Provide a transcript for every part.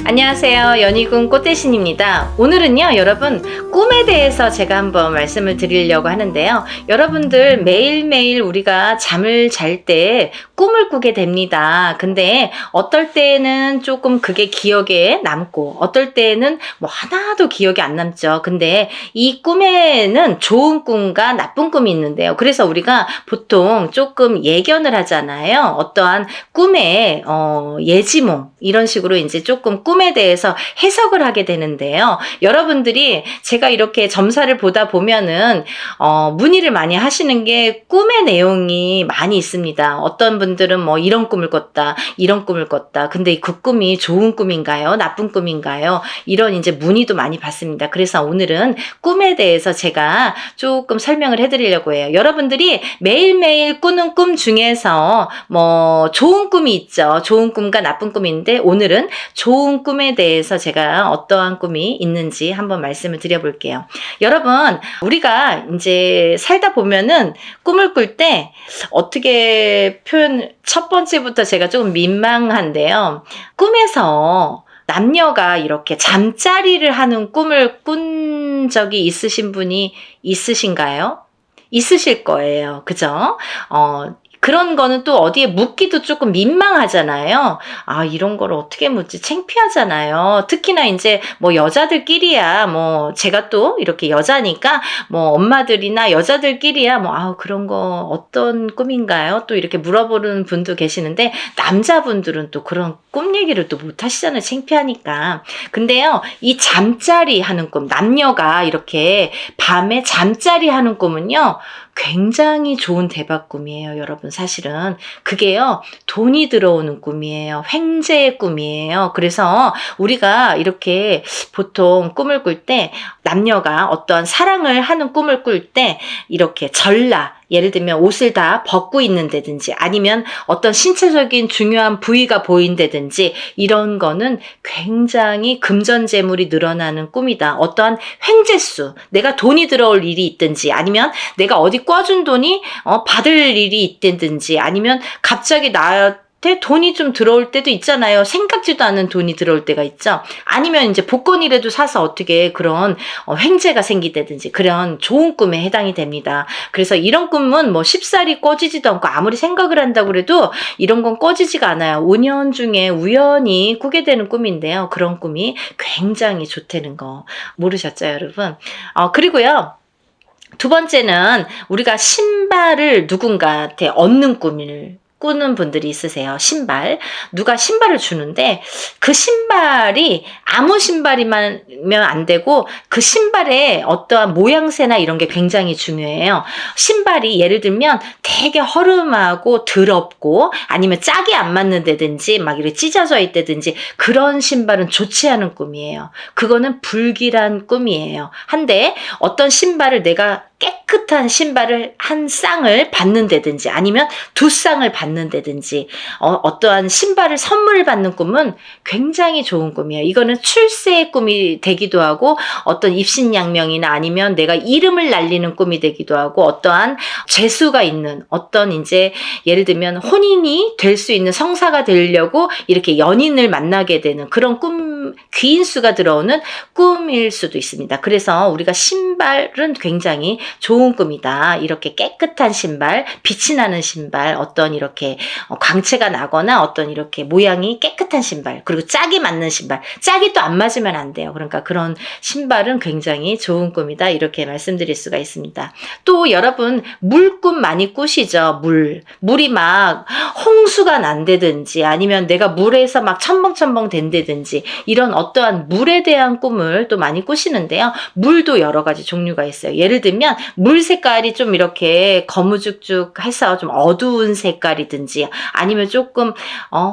안녕하세요. 연희군 꽃대신입니다. 오늘은요, 여러분, 꿈에 대해서 제가 한번 말씀을 드리려고 하는데요. 여러분들 매일매일 우리가 잠을 잘 때 꿈을 꾸게 됩니다. 근데 어떨 때는 조금 그게 기억에 남고, 어떨 때는 뭐 하나도 기억이 안 남죠. 근데 이 꿈에는 좋은 꿈과 나쁜 꿈이 있는데요. 그래서 우리가 보통 조금 예견을 하잖아요. 어떠한 꿈의 예지몽, 이런 식으로 이제 조금 꿈에 대해서 해석을 하게 되는데요. 여러분들이 제가 이렇게 점사를 보다 보면은 문의를 많이 하시는 게 꿈의 내용이 많이 있습니다. 어떤 분들은 뭐 이런 꿈을 꿨다, 이런 꿈을 꿨다. 근데 그 꿈이 좋은 꿈인가요? 나쁜 꿈인가요? 이런 이제 문의도 많이 받습니다. 그래서 오늘은 꿈에 대해서 제가 조금 설명을 해드리려고 해요. 여러분들이 매일매일 꾸는 꿈 중에서 뭐 좋은 꿈이 있죠. 좋은 꿈과 나쁜 꿈인데 오늘은 좋은 꿈에 대해서 제가 어떠한 꿈이 있는지 한번 말씀을 드려볼게요. 여러분, 우리가 이제 살다 보면은 꿈을 꿀 때 어떻게 첫 번째부터 제가 조금 민망한데요. 꿈에서 남녀가 이렇게 잠자리를 하는 꿈을 꾼 적이 있으신 분이 있으신가요? 있으실 거예요. 그죠? 그런 거는 또 어디에 묻기도 조금 민망하잖아요. 아, 이런 걸 어떻게 묻지? 창피하잖아요. 특히나 이제 뭐 여자들끼리야, 뭐 제가 또 이렇게 여자니까 뭐 엄마들이나 여자들끼리야 뭐, 그런 거 어떤 꿈인가요? 또 이렇게 물어보는 분도 계시는데 남자분들은 또 그런 꿈 얘기를 또 못 하시잖아요. 창피하니까. 근데요, 이 잠자리 하는 꿈, 남녀가 이렇게 밤에 잠자리 하는 꿈은요, 굉장히 좋은 대박 꿈이에요, 여러분. 사실은 그게요, 돈이 들어오는 꿈이에요. 횡재의 꿈이에요. 그래서 우리가 이렇게 보통 꿈을 꿀 때 남녀가 어떠한 사랑을 하는 꿈을 꿀 때 이렇게 전라, 예를 들면 옷을 다 벗고 있는다든지 아니면 어떤 신체적인 중요한 부위가 보인다든지 이런 거는 굉장히 금전재물이 늘어나는 꿈이다. 어떠한 횡재수, 내가 돈이 들어올 일이 있든지 아니면 내가 어디 꿔준 돈이 받을 일이 있든지 아니면 갑자기 나한테 돈이 좀 들어올 때도 있잖아요. 생각지도 않은 돈이 들어올 때가 있죠. 아니면 이제 복권이라도 사서 어떻게 그런 횡재가 생기다든지 그런 좋은 꿈에 해당이 됩니다. 그래서 이런 꿈은 뭐 쉽사리 꿔지지도 않고 아무리 생각을 한다고 그래도 이런 건 꿔지지가 않아요. 5년 중에 우연히 꾸게 되는 꿈인데요. 그런 꿈이 굉장히 좋다는 거 모르셨죠, 여러분? 그리고요. 두 번째는 우리가 신발을 누군가한테 얻는 꿈을 꾸는 분들이 있으세요. 신발. 누가 신발을 주는데 그 신발이 아무 신발이면 안 되고 그 신발의 어떠한 모양새나 이런 게 굉장히 중요해요. 신발이 예를 들면 되게 허름하고 더럽고 아니면 짝이 안 맞는다든지 막 이렇게 찢어져 있다든지 그런 신발은 좋지 않은 꿈이에요. 그거는 불길한 꿈이에요. 한데 어떤 신발을 내가 깨끗한 신발을 한 쌍을 받는다든지 아니면 두 쌍을 받는다든지 어떠한 신발을 선물 받는 꿈은 굉장히 좋은 꿈이에요. 이거는 출세의 꿈이 되기도 하고 어떤 입신양명이나 아니면 내가 이름을 날리는 꿈이 되기도 하고 어떠한 재수가 있는 어떤 이제 예를 들면 혼인이 될 수 있는 성사가 되려고 이렇게 연인을 만나게 되는 그런 꿈, 귀인수가 들어오는 꿈일 수도 있습니다. 그래서 우리가 신발은 굉장히 좋은 꿈이다. 이렇게 깨끗한 신발, 빛이 나는 신발, 어떤 이렇게 광채가 나거나 어떤 이렇게 모양이 깨끗한 신발, 그리고 짝이 맞는 신발, 짝이 또 안 맞으면 안 돼요. 그러니까 그런 신발은 굉장히 좋은 꿈이다. 이렇게 말씀드릴 수가 있습니다. 또 여러분 물꿈 많이 꾸시죠? 물이 막 홍수가 난다든지 아니면 내가 물에서 막 첨벙첨벙 된다든지 이런 어떠한 물에 대한 꿈을 또 많이 꾸시는데요. 물도 여러 가지 종류가 있어요. 예를 들면 물 색깔이 좀 이렇게 거무죽죽해서 좀 어두운 색깔이든지 아니면 조금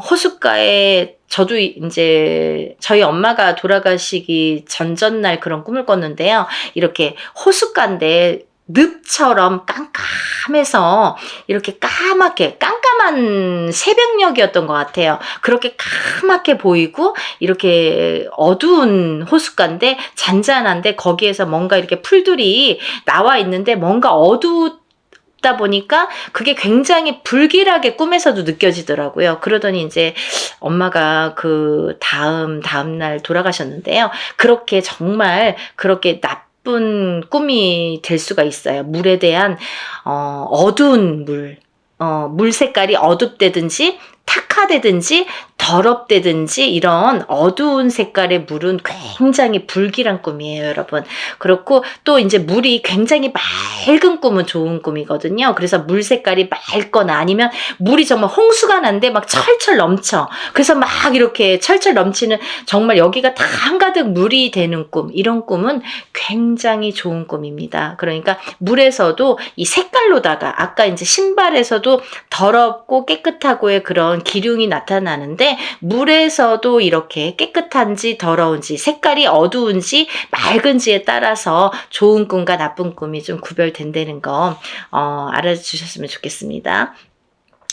호숫가에 저도 이제 저희 엄마가 돌아가시기 전날 그런 꿈을 꿨는데요. 이렇게 호숫가인데 늪처럼 깜깜해서 이렇게 깜깜한 새벽녘이었던 것 같아요. 그렇게 까맣게 보이고 이렇게 어두운 호숫가인데 잔잔한데 거기에서 뭔가 이렇게 풀들이 나와 있는데 뭔가 다 보니까 그게 굉장히 불길하게 꿈에서도 느껴지더라고요. 그러더니 이제 엄마가 그 다음날 돌아가셨는데요. 그렇게 정말 그렇게 나쁜 꿈이 될 수가 있어요. 물에 대한 어두운 물 색깔이 어둡다든지 탁하다든지 더럽다든지 이런 어두운 색깔의 물은 굉장히 불길한 꿈이에요, 여러분. 그렇고 또 이제 물이 굉장히 맑은 꿈은 좋은 꿈이거든요. 그래서 물 색깔이 맑거나 아니면 물이 정말 홍수가 난데 막 철철 넘쳐. 그래서 막 이렇게 철철 넘치는 정말 여기가 다 한가득 물이 되는 꿈. 이런 꿈은 굉장히 좋은 꿈입니다. 그러니까 물에서도 이 색깔로다가 아까 이제 신발에서도 더럽고 깨끗하고의 그런 기륭이 나타나는데 물에서도 이렇게 깨끗한지 더러운지 색깔이 어두운지 맑은지에 따라서 좋은 꿈과 나쁜 꿈이 좀 구별된다는 거 알아주셨으면 좋겠습니다.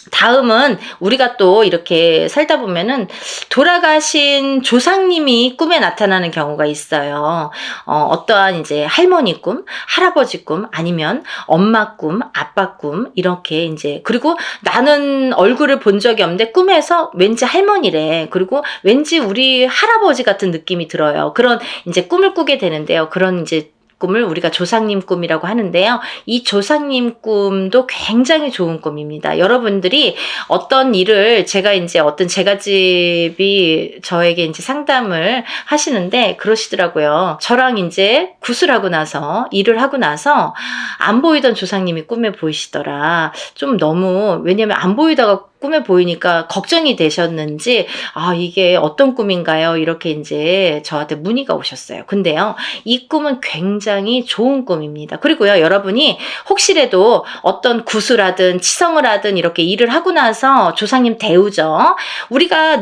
다음은 우리가 또 이렇게 살다 보면은 돌아가신 조상님이 꿈에 나타나는 경우가 있어요. 어떠한 이제 할머니 꿈, 할아버지 꿈, 아니면 엄마 꿈, 아빠 꿈, 이렇게 이제, 그리고 나는 얼굴을 본 적이 없는데 꿈에서 왠지 할머니래. 그리고 왠지 우리 할아버지 같은 느낌이 들어요. 그런 이제 꿈을 꾸게 되는데요. 그런 이제 꿈을 우리가 조상님 꿈이라고 하는데요. 이 조상님 꿈도 굉장히 좋은 꿈입니다. 여러분들이 어떤 일을 제가 이제 어떤 제갓집이 저에게 이제 상담을 하시는데 그러시더라고요. 저랑 이제 구슬하고 나서 일을 하고 나서 안 보이던 조상님이 꿈에 보이시더라. 좀 너무 왜냐면 안 보이다가 꿈에 보이니까 걱정이 되셨는지 이게 어떤 꿈인가요? 이렇게 이제 저한테 문의가 오셨어요. 근데요, 이 꿈은 굉장히 좋은 꿈입니다. 그리고요, 여러분이 혹시라도 어떤 구슬하든 치성을 하든 이렇게 일을 하고 나서 조상님 대우죠.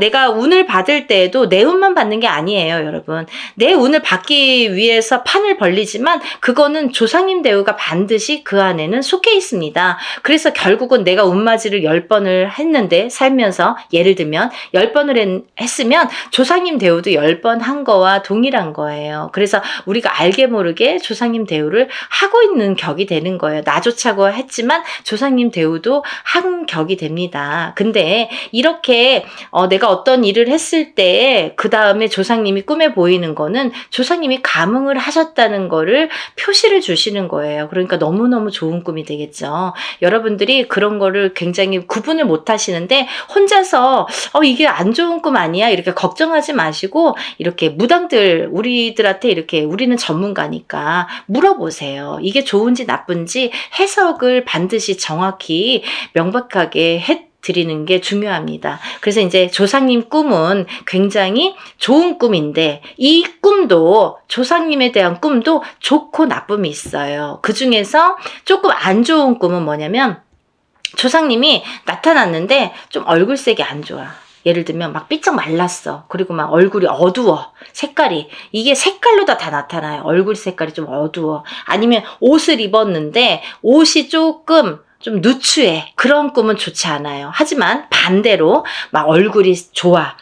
내가 운을 받을 때에도 내 운만 받는 게 아니에요, 여러분. 내 운을 받기 위해서 판을 벌리지만 그거는 조상님 대우가 반드시 그 안에는 속해 있습니다. 그래서 결국은 내가 운맞이를 10번을 했는데 살면서 예를 들면 10번을 했으면 조상님 대우도 10번 한 거와 동일한 거예요. 그래서 우리가 알게 모르게 조상님 대우를 하고 있는 격이 되는 거예요. 나조차고 했지만 조상님 대우도 한 격이 됩니다. 근데 이렇게 내가 어떤 일을 했을 때 그 다음에 조상님이 꿈에 보이는 거는 조상님이 감흥을 하셨다는 거를 표시를 주시는 거예요. 그러니까 너무너무 좋은 꿈이 되겠죠. 여러분들이 그런 거를 굉장히 구분을 못 하시는데 혼자서 이게 안 좋은 꿈 아니야? 이렇게 걱정하지 마시고 이렇게 무당들 우리들한테 이렇게 우리는 전문가니까 물어보세요. 이게 좋은지 나쁜지 해석을 반드시 정확히 명백하게 드리는 게 중요합니다. 그래서 이제 조상님 꿈은 굉장히 좋은 꿈인데 이 꿈도 조상님에 대한 꿈도 좋고 나쁨이 있어요. 그 중에서 조금 안 좋은 꿈은 뭐냐면 조상님이 나타났는데 좀 얼굴색이 안 좋아. 예를 들면 막 삐쩍 말랐어. 그리고 막 얼굴이 어두워. 색깔이. 이게 색깔로 다 나타나요. 얼굴 색깔이 좀 어두워. 아니면 옷을 입었는데 옷이 조금 좀 누추해. 그런 꿈은 좋지 않아요. 하지만 반대로 막 얼굴이 좋아.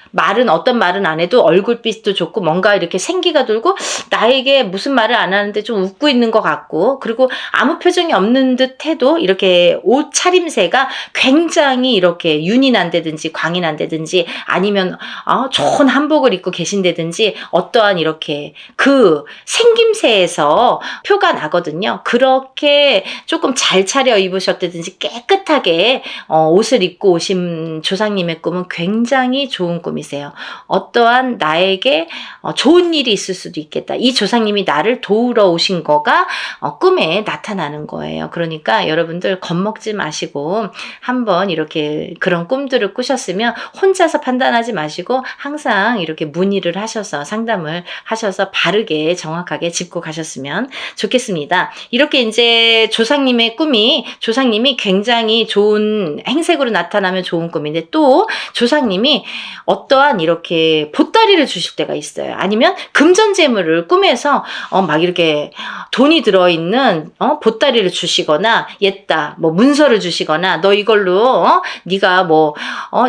어떤 말은 안 해도 얼굴빛도 좋고 뭔가 이렇게 생기가 돌고 나에게 무슨 말을 안 하는데 좀 웃고 있는 것 같고 그리고 아무 표정이 없는 듯 해도 이렇게 옷 차림새가 굉장히 이렇게 윤이 난다든지 광이 난다든지 아니면 좋은 한복을 입고 계신다든지 어떠한 이렇게 그 생김새에서 표가 나거든요. 그렇게 조금 잘 차려 입으셨다든지 깨끗하게 옷을 입고 오신 조상님의 꿈은 굉장히 좋은 꿈이세요. 어떠한 나에게 좋은 일이 있을 수도 있겠다. 이 조상님이 나를 도우러 오신 거가 꿈에 나타나는 거예요. 그러니까 여러분들 겁먹지 마시고 한번 이렇게 그런 꿈들을 꾸셨으면 혼자서 판단하지 마시고 항상 이렇게 문의를 하셔서 상담을 하셔서 바르게 정확하게 짚고 가셨으면 좋겠습니다. 이렇게 이제 조상님의 꿈이 조상님이 굉장히 좋은 행색으로 나타나면 좋은 꿈인데 또 조상님이 어떠한 이렇게 보따리를 주실 때가 있어요. 아니면 금전재물을 꿈에서 막 이렇게 돈이 들어있는 보따리를 주시거나 옛다 뭐 문서를 주시거나 너 이걸로 네가 뭐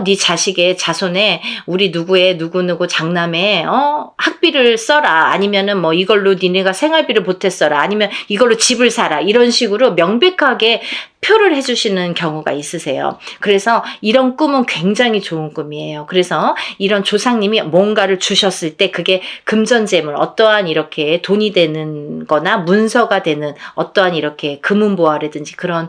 네 자식의 자손에 우리 누구의 누구누구 장남의 학비를 써라. 아니면은 뭐 이걸로 니네가 생활비를 보탰어라. 아니면 이걸로 집을 사라. 이런 식으로 명백하게 표를 해주시는 경우가 있으세요. 그래서 이런 꿈은 굉장히 좋은 꿈이에요. 그래서 이런 조상님이 뭔가를 주셨을 때 그게 금전재물, 어떠한 이렇게 돈이 되는 거나 문서가 되는 어떠한 이렇게 금은보화라든지 그런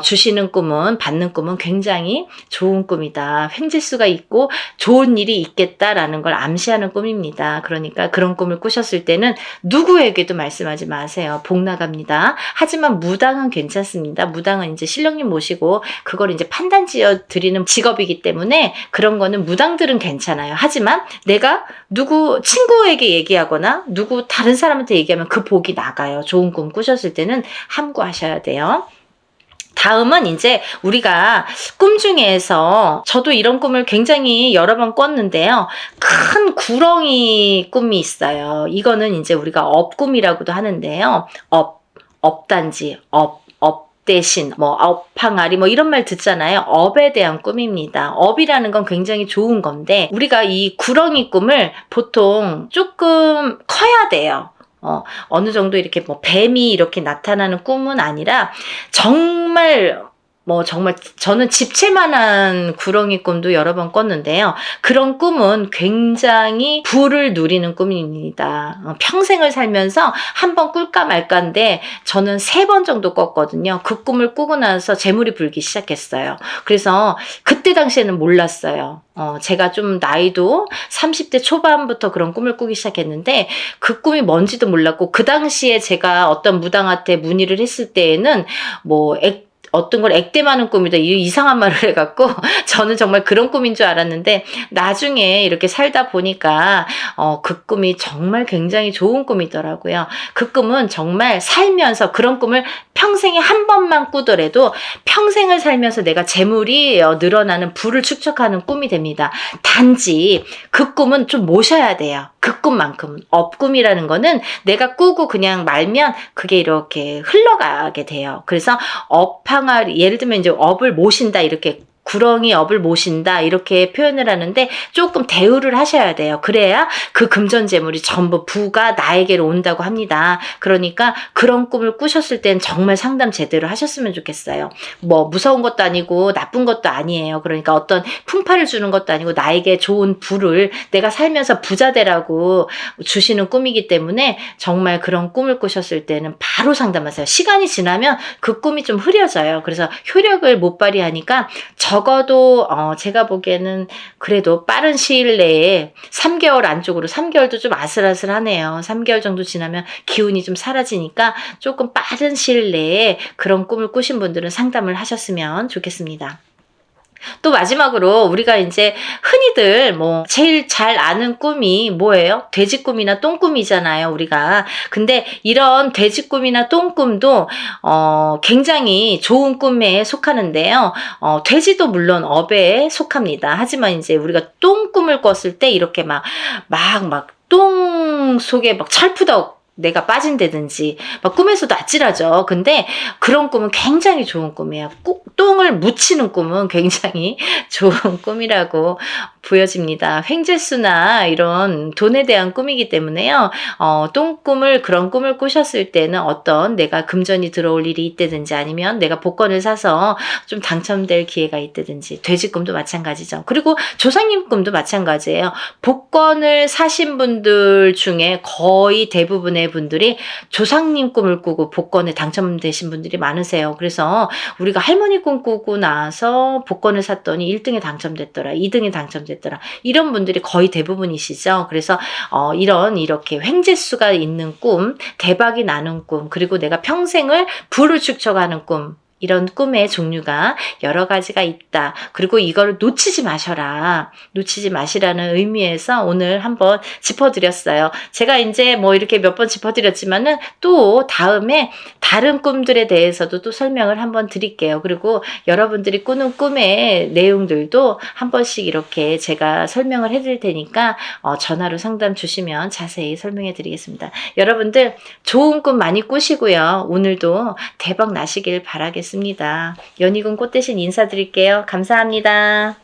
주시는 꿈은, 받는 꿈은 굉장히 좋은 꿈이다. 횡재수가 있고 좋은 일이 있겠다라는 걸 암시하는 꿈입니다. 그러니까 그런 꿈을 꾸셨을 때는 누구에게도 말씀하지 마세요. 복 나갑니다. 하지만 무당은 괜찮습니다. 무당은 이제 신령님 모시고 그걸 이제 판단 지어 드리는 직업이기 때문에 그런 거는 무당들은 괜찮아요. 하지만 내가 누구 친구에게 얘기하거나 누구 다른 사람한테 얘기하면 그 복이 나가요. 좋은 꿈 꾸셨을 때는 함구하셔야 돼요. 다음은 이제 우리가 꿈 중에서 저도 이런 꿈을 굉장히 여러 번 꿨는데요. 큰 구렁이 꿈이 있어요. 이거는 이제 우리가 업꿈이라고도 하는데요. 업단지, 업 대신, 업항아리, 이런 말 듣잖아요. 업에 대한 꿈입니다. 업이라는 건 굉장히 좋은 건데, 우리가 이 구렁이 꿈을 보통 조금 커야 돼요. 어느 정도 이렇게 뱀이 이렇게 나타나는 꿈은 아니라 정말 저는 집채만한 구렁이 꿈도 여러 번 꿨는데요. 그런 꿈은 굉장히 부를 누리는 꿈입니다. 평생을 살면서 한 번 꿀까 말까인데 저는 3번 정도 꿨거든요. 그 꿈을 꾸고 나서 재물이 불기 시작했어요. 그래서 그때 당시에는 몰랐어요. 제가 좀 나이도 30대 초반부터 그런 꿈을 꾸기 시작했는데 그 꿈이 뭔지도 몰랐고 그 당시에 제가 어떤 무당한테 문의를 했을 때에는 어떤 걸 액땜하는 꿈이다 이상한 말을 해갖고 저는 정말 그런 꿈인 줄 알았는데 나중에 이렇게 살다 보니까 그 꿈이 정말 굉장히 좋은 꿈이더라고요. 그 꿈은 정말 살면서 그런 꿈을 평생에 한 번만 꾸더라도 평생을 살면서 내가 재물이 늘어나는 부를 축적하는 꿈이 됩니다. 단지 그 꿈은 좀 모셔야 돼요. 그 꿈만큼은. 업꿈이라는 거는 내가 꾸고 그냥 말면 그게 이렇게 흘러가게 돼요. 그래서 업항아리, 예를 들면 이제 업을 모신다 이렇게 구렁이 업을 모신다 이렇게 표현을 하는데 조금 대우를 하셔야 돼요. 그래야 그 금전재물이 전부 부가 나에게로 온다고 합니다. 그러니까 그런 꿈을 꾸셨을 땐 정말 상담 제대로 하셨으면 좋겠어요. 무서운 것도 아니고 나쁜 것도 아니에요. 그러니까 어떤 풍파를 주는 것도 아니고 나에게 좋은 부를 내가 살면서 부자 되라고 주시는 꿈이기 때문에 정말 그런 꿈을 꾸셨을 때는 바로 상담하세요. 시간이 지나면 그 꿈이 좀 흐려져요. 그래서 효력을 못 발휘하니까 적어도 제가 보기에는 그래도 빠른 시일 내에 3개월 안쪽으로 3개월도 좀 아슬아슬하네요. 3개월 정도 지나면 기운이 좀 사라지니까 조금 빠른 시일 내에 그런 꿈을 꾸신 분들은 상담을 하셨으면 좋겠습니다. 또 마지막으로 우리가 이제 흔히들 제일 잘 아는 꿈이 뭐예요? 돼지 꿈이나 똥 꿈이잖아요, 우리가. 근데 이런 돼지 꿈이나 똥 꿈도 굉장히 좋은 꿈에 속하는데요. 돼지도 물론 업에 속합니다. 하지만 이제 우리가 똥 꿈을 꿨을 때 이렇게 똥 속에 철푸덕 내가 빠진다든지 꿈에서도 아찔하죠. 근데 그런 꿈은 굉장히 좋은 꿈이에요. 똥을 묻히는 꿈은 굉장히 좋은 꿈이라고 보여집니다. 횡재수나 이런 돈에 대한 꿈이기 때문에요. 똥꿈을 그런 꿈을 꾸셨을 때는 어떤 내가 금전이 들어올 일이 있다든지 아니면 내가 복권을 사서 좀 당첨될 기회가 있다든지 돼지 꿈도 마찬가지죠. 그리고 조상님 꿈도 마찬가지예요. 복권을 사신 분들 중에 거의 대부분의 분들이 조상님 꿈을 꾸고 복권에 당첨되신 분들이 많으세요. 그래서 우리가 할머니 꿈 꾸고 나서 복권을 샀더니 1등에 당첨됐더라, 2등에 당첨됐더라. 이런 분들이 거의 대부분이시죠. 그래서 이렇게 횡재수가 있는 꿈, 대박이 나는 꿈, 그리고 내가 평생을 부를 축적하는 꿈, 이런 꿈의 종류가 여러 가지가 있다. 그리고 이걸 놓치지 마셔라. 놓치지 마시라는 의미에서 오늘 한번 짚어드렸어요. 제가 이제 이렇게 몇 번 짚어드렸지만은 또 다음에 다른 꿈들에 대해서도 또 설명을 한번 드릴게요. 그리고 여러분들이 꾸는 꿈의 내용들도 한 번씩 이렇게 제가 설명을 해드릴 테니까 전화로 상담 주시면 자세히 설명해 드리겠습니다. 여러분들 좋은 꿈 많이 꾸시고요. 오늘도 대박 나시길 바라겠습니다. 연희군 꽃 대신 인사드릴게요. 감사합니다.